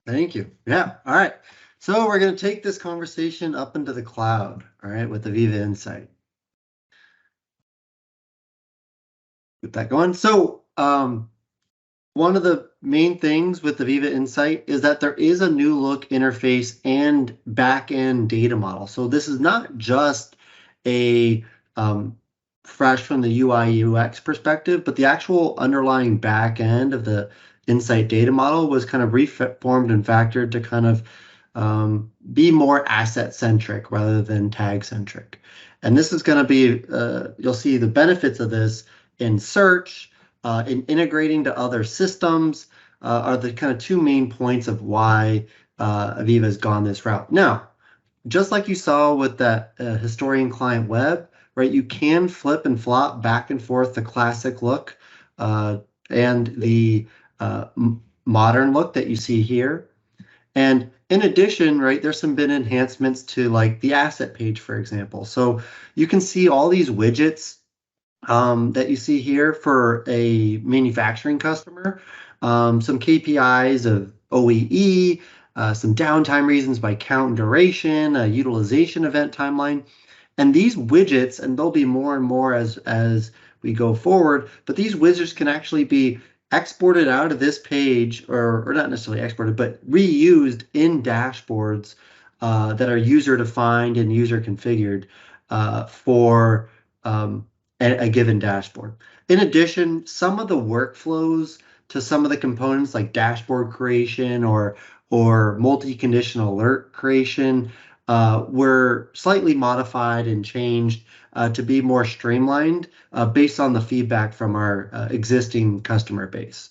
Thank you. Yeah. All right. So we're going to take this conversation up into the cloud, all right, with AVEVA Insight. Get that going. So one of the main things with AVEVA Insight is that there is a new look interface and back-end data model. So this is not just a fresh from the UI UX perspective, but the actual underlying back end of the Insight data model was kind of reformed and factored to kind of be more asset-centric rather than tag-centric. And this is going to be, you'll see the benefits of this in search, in integrating to other systems, are the kind of two main points of why AVEVA has gone this route. Now, just like you saw with that historian client web, right? You can flip and flop back and forth the classic look and the modern look that you see here. And in addition, right, there's some been enhancements to like the asset page, for example. So you can see all these widgets that you see here for a manufacturing customer, some KPIs of OEE, some downtime reasons by count and duration, a utilization event timeline. And these widgets, and there'll be more and more as we go forward, but these widgets can actually be exported out of this page, or not necessarily exported, but reused in dashboards that are user defined and user configured for a given dashboard. In addition, some of the workflows to some of the components like dashboard creation or multi-conditional alert creation were slightly modified and changed to be more streamlined based on the feedback from our existing customer base.